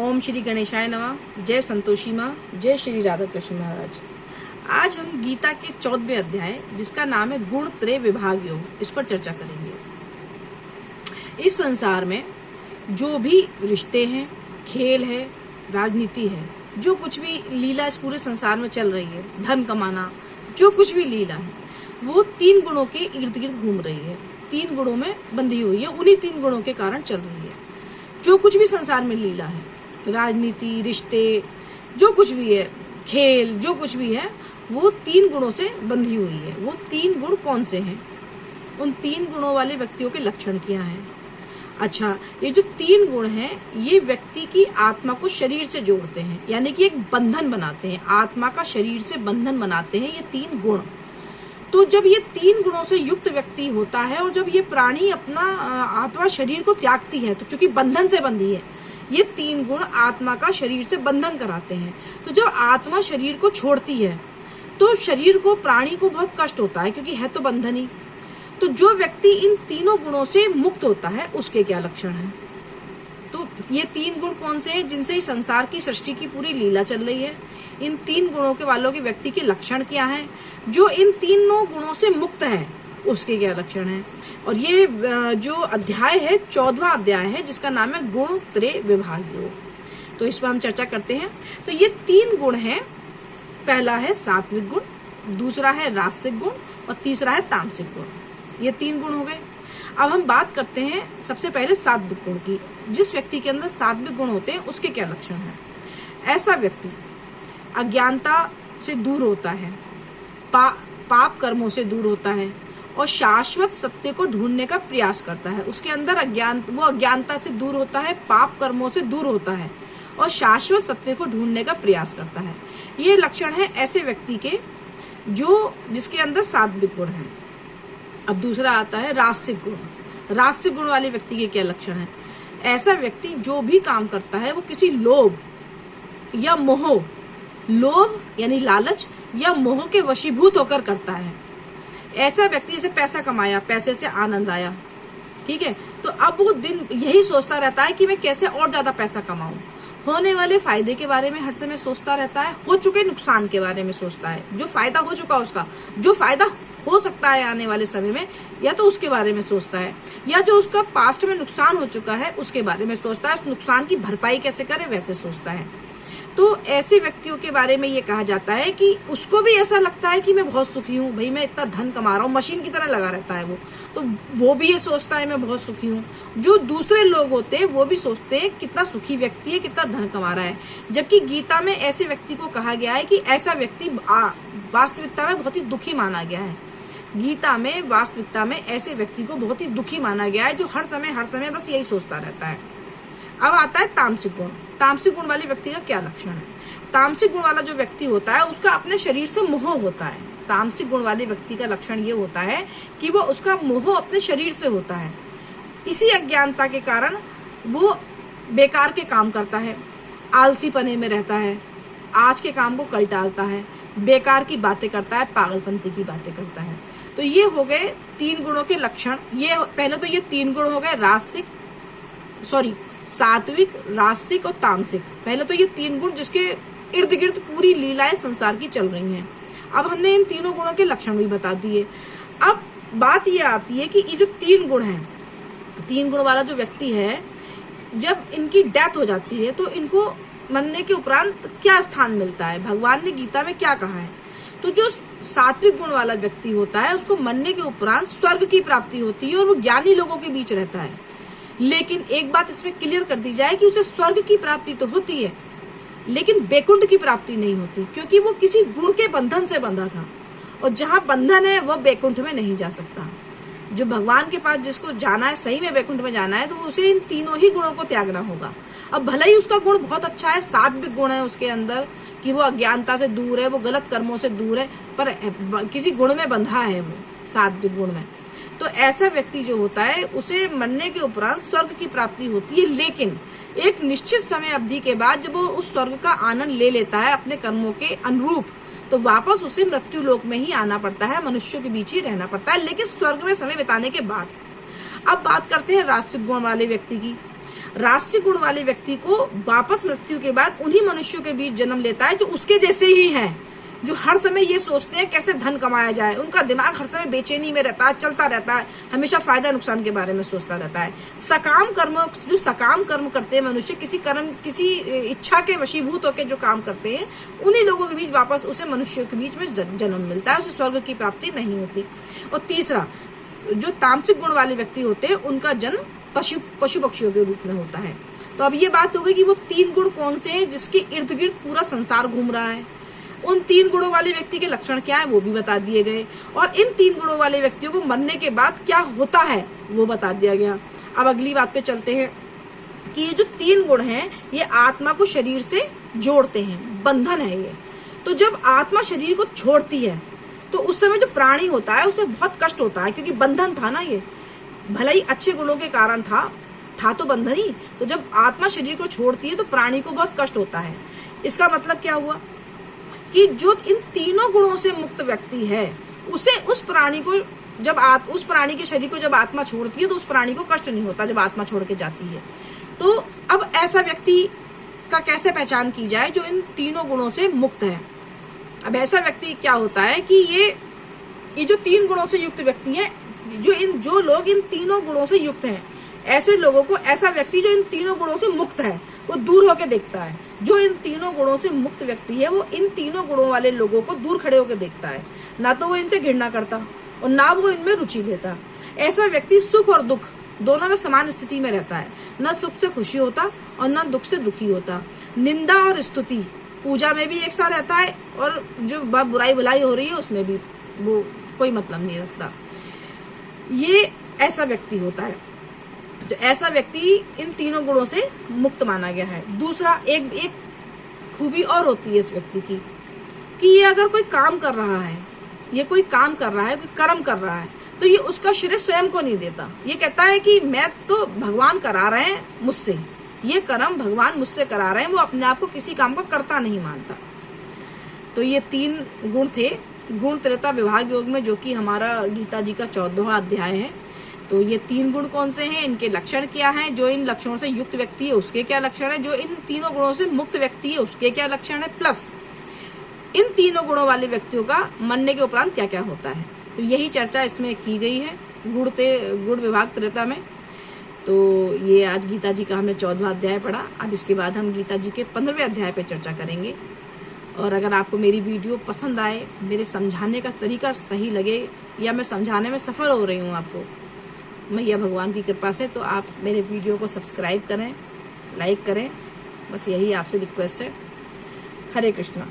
ओम श्री गणेशाय नमः। जय संतोषी माँ, जय श्री राधा कृष्ण महाराज। आज हम गीता के 14वें अध्याय, जिसका नाम है गुण त्रय विभाग योग, इस पर चर्चा करेंगे। इस संसार में जो भी रिश्ते हैं, खेल है, राजनीति है, जो कुछ भी लीला इस पूरे संसार में चल रही है, धन कमाना, जो कुछ भी लीला है, वो 3 गुणों के इर्द गिर्द घूम रही है, 3 गुणों में बंधी हुई है। उन्हीं 3 गुणों के कारण चल रही है। जो कुछ भी संसार में लीला है, राजनीति, रिश्ते, जो कुछ भी है, खेल, जो कुछ भी है, वो 3 गुणों से बंधी हुई है। वो 3 गुण कौन से हैं? उन 3 गुणों वाले व्यक्तियों के लक्षण क्या हैं? अच्छा, ये जो 3 गुण हैं, ये व्यक्ति की आत्मा को शरीर से जोड़ते हैं, यानी कि एक बंधन बनाते हैं। आत्मा का शरीर से बंधन बनाते हैं ये 3 गुण। तो जब ये 3 गुणों से युक्त व्यक्ति होता है और जब ये प्राणी अपना आत्मा शरीर को त्यागती है, तो चूंकि बंधन से बंधी है, ये 3 गुण आत्मा का शरीर से बंधन कराते हैं। तो जब आत्मा शरीर को छोड़ती है तो शरीर को, प्राणी को बहुत कष्ट होता है, क्योंकि है तो बंधन ही। तो जो व्यक्ति इन तीनों गुणों से मुक्त होता है, उसके क्या लक्षण हैं? तो ये 3 गुण कौन से हैं जिनसे इस संसार की सृष्टि की पूरी लीला चल रही है? इन 3 गुणों के वालों के व्यक्ति के लक्षण क्या हैं? जो इन तीनों गुणों से मुक्त है, उसके क्या लक्षण हैं? और ये जो अध्याय है 14वां अध्याय है, जिसका नाम है गुण त्रय विभाग योग। तो इस पर हम चर्चा करते हैं। तो ये 3 गुण हैं। पहला है सात्विक गुण, दूसरा है राजसिक गुण और तीसरा है तामसिक गुण। ये 3 गुण हो गए। अब हम बात करते हैं सबसे पहले सात्विक गुण की। जिस व्यक्ति के अंदर सात्विक गुण होते हैं, उसके क्या लक्षण हैं? ऐसा व्यक्ति अज्ञानता से दूर होता है, पाप कर्मों से दूर होता है और शाश्वत सत्य को ढूंढने का प्रयास करता है। उसके अंदर अज्ञानता से दूर होता है, पाप कर्मों से दूर होता है और शाश्वत सत्य को ढूंढने का प्रयास करता है। ये लक्षण है ऐसे व्यक्ति के जिसके अंदर सात्विक गुण है। अब दूसरा आता है राजसिक गुण। राजसिक गुण वाले व्यक्ति के क्या लक्षण है? ऐसा व्यक्ति जो भी काम करता है, वो किसी लोभ या मोह, लोभ यानी लालच या मोह के वशीभूत होकर करता है। ऐसा व्यक्ति जैसे पैसा कमाया, पैसे से आनंद आया, ठीक है, तो अब वो दिन यही सोचता रहता है कि मैं कैसे और ज्यादा पैसा कमाऊं। होने वाले फायदे के बारे में हर समय सोचता रहता है, हो चुके नुकसान के बारे में सोचता है। जो फायदा हो चुका उसका, जो फायदा हो सकता है आने वाले समय में, या तो उसके बारे में सोचता है, या जो उसका पास्ट में नुकसान हो चुका है उसके बारे में सोचता है। उस नुकसान की भरपाई कैसे करे, वैसे सोचता है। तो ऐसे व्यक्तियों के बारे में ये कहा जाता है कि उसको भी ऐसा लगता है कि मैं बहुत सुखी हूँ, भाई मैं इतना धन कमा रहा हूँ, मशीन की तरह लगा रहता है वो, तो वो भी ये सोचता है मैं बहुत सुखी हूँ। जो दूसरे लोग होते हैं वो भी सोचते हैं कितना सुखी व्यक्ति है, कितना धन कमा रहा है। जबकि गीता में ऐसे व्यक्ति को कहा गया है कि ऐसा व्यक्ति वास्तविकता में बहुत ही दुखी माना गया है। गीता में वास्तविकता में ऐसे व्यक्ति को बहुत ही दुखी माना गया है, जो हर समय बस यही सोचता रहता है। अब आता है तामसिक गुण। तामसिक गुण वाले व्यक्ति का क्या लक्षण है? तामसिक गुण वाला जो व्यक्ति होता है, उसका अपने शरीर से मोह होता है। तामसिक गुण वाले व्यक्ति का लक्षण ये होता है कि वो, उसका मोह अपने शरीर से होता है। इसी अज्ञानता के कारण वो बेकार के काम करता है, आलसी पने में रहता है, आज के काम को कल टालता है, बेकार की बातें करता है, पागलपंती की बातें करता है। तो ये हो गए 3 गुणों के लक्षण। ये पहले तो ये 3 गुण हो गए, सात्विक, राजसिक और तामसिक। पहले तो ये 3 गुण जिसके इर्द गिर्द पूरी लीलाएं संसार की चल रही हैं। अब हमने इन तीनों गुणों के लक्षण भी बता दिए। अब बात ये आती है कि ये जो 3 गुण हैं, 3 गुण वाला जो व्यक्ति है, जब इनकी डेथ हो जाती है तो इनको मरने के उपरांत क्या स्थान मिलता है? भगवान ने गीता में क्या कहा है? तो जो सात्विक गुण वाला व्यक्ति होता है, उसको मरने के उपरांत स्वर्ग की प्राप्ति होती है और वो ज्ञानी लोगों के बीच रहता है। लेकिन एक बात इसमें क्लियर कर दी जाए कि उसे स्वर्ग की प्राप्ति तो होती है, लेकिन बैकुंठ की प्राप्ति नहीं होती, क्योंकि वो किसी गुण के बंधन से बंधा था, और जहां बंधन है वह बैकुंठ में नहीं जा सकता। जो भगवान के पास जिसको जाना है, सही में बैकुंठ में जाना है, तो उसे इन तीनों ही गुणों को त्यागना होगा। अब भले ही उसका गुण बहुत अच्छा है, सात्विक गुण है उसके अंदर, कि वो अज्ञानता से दूर है, वो गलत कर्मों से दूर है, पर किसी गुण में बंधा है वो, सात्विक गुण में। तो ऐसा व्यक्ति जो होता है, उसे मरने के उपरांत स्वर्ग की प्राप्ति होती है, लेकिन एक निश्चित समय अवधि के बाद जब वो उस स्वर्ग का आनंद ले लेता है अपने कर्मों के अनुरूप, तो वापस उसे मृत्यु लोक में ही आना पड़ता है, मनुष्यों के बीच ही रहना पड़ता है, लेकिन स्वर्ग में समय बिताने के बाद। अब बात करते हैं राजसिक गुण वाले व्यक्ति की। राजसिक गुण वाले व्यक्ति को वापस मृत्यु के बाद उन्हीं मनुष्यों के बीच जन्म लेता है जो उसके जैसे ही हैं, जो हर समय ये सोचते हैं कैसे धन कमाया जाए। उनका दिमाग हर समय बेचैनी में रहता है, चलता रहता है, हमेशा फायदा नुकसान के बारे में सोचता रहता है। सकाम कर्म, जो सकाम कर्म करते हैं मनुष्य, किसी इच्छा के वशीभूत होकर जो काम करते हैं, उन्हीं लोगों के बीच वापस उसे मनुष्यों के बीच में जन्म मिलता है, उसे स्वर्ग की प्राप्ति नहीं होती। और तीसरा, जो तामसिक गुण वाले व्यक्ति होते हैं उनका जन्म पशु पक्षियों के रूप में होता है। तो अब ये बात हो गई कि वो 3 गुण कौन से हैं जिसके इर्द गिर्द पूरा संसार घूम रहा है। उन 3 गुणों वाले व्यक्ति के लक्षण क्या है वो भी बता दिए गए, और इन 3 गुणों वाले व्यक्तियों को मरने के बाद क्या होता है वो बता दिया गया। अब अगली बात पे चलते हैं कि ये जो 3 गुण हैं ये आत्मा को शरीर से जोड़ते हैं, बंधन है ये। तो जब आत्मा शरीर को छोड़ती है तो उस समय जो प्राणी होता है उसे बहुत कष्ट होता है, क्योंकि बंधन था ना, ये भले ही अच्छे गुणों के कारण था तो बंधन ही। तो जब आत्मा शरीर को छोड़ती है तो प्राणी को बहुत कष्ट होता है। इसका मतलब क्या हुआ कि जो इन 3 गुणों से मुक्त व्यक्ति है उसे उस प्राणी के शरीर को जब आत्मा छोड़ती है तो उस प्राणी को कष्ट नहीं होता जब आत्मा छोड़ के जाती है। तो अब ऐसा व्यक्ति का कैसे पहचान की जाए जो इन 3 गुणों से मुक्त है। अब ऐसा व्यक्ति क्या होता है कि ये जो 3 गुणों से युक्त व्यक्ति है, जो लोग इन 3 गुणों से युक्त हैं, ऐसे लोगों को, ऐसा व्यक्ति जो इन 3 गुणों से मुक्त है वो दूर होकर देखता है। जो इन 3 गुणों से मुक्त व्यक्ति है वो इन 3 गुणों वाले लोगों को दूर खड़े होकर देखता है, ना तो वो इनसे घृणा करता और ना वो इनमें रुचि लेता। ऐसा व्यक्ति सुख और दुख दोनों में समान स्थिति में रहता है, न सुख से खुशी होता और न दुख से दुखी होता। निंदा और स्तुति, पूजा में भी एक साथ रहता है और जो बुराई भलाई हो रही है उसमें भी वो कोई मतलब नहीं रखता। ये ऐसा व्यक्ति होता है। तो ऐसा व्यक्ति इन 3 गुणों से मुक्त माना गया है। दूसरा, एक खूबी और होती है इस व्यक्ति की कि ये अगर कोई काम कर रहा है, कोई कर्म कर रहा है, तो ये उसका श्रेय स्वयं को नहीं देता। ये कहता है कि मैं तो भगवान करा रहे हैं मुझसे, ये कर्म भगवान मुझसे करा रहे हैं, वो अपने आप को किसी काम को करता नहीं मानता। तो ये 3 गुण थे गुण त्रेता विभाग योग में, जो कि हमारा गीता जी का 14वां अध्याय है। तो ये 3 गुण कौन से हैं, इनके लक्षण क्या हैं, जो इन लक्षणों से युक्त व्यक्ति है उसके क्या लक्षण है, जो इन 3 गुणों से मुक्त व्यक्ति है उसके क्या लक्षण है, प्लस इन 3 गुणों वाले व्यक्तियों का मरने के उपरांत क्या क्या होता है। तो यही चर्चा इसमें की गई है गुण विभाग त्रेता में। तो ये आज गीता जी का हमने 14वां अध्याय पढ़ा। अब इसके बाद हम गीता जी के 15वें अध्याय पे चर्चा करेंगे। और अगर आपको मेरी वीडियो पसंद आए, मेरे समझाने का तरीका सही लगे, या मैं समझाने में सफल हो रही हूँ आपको मैया भगवान की कृपा से, तो आप मेरे वीडियो को सब्सक्राइब करें, लाइक करें, बस यही आपसे रिक्वेस्ट है। हरे कृष्णा।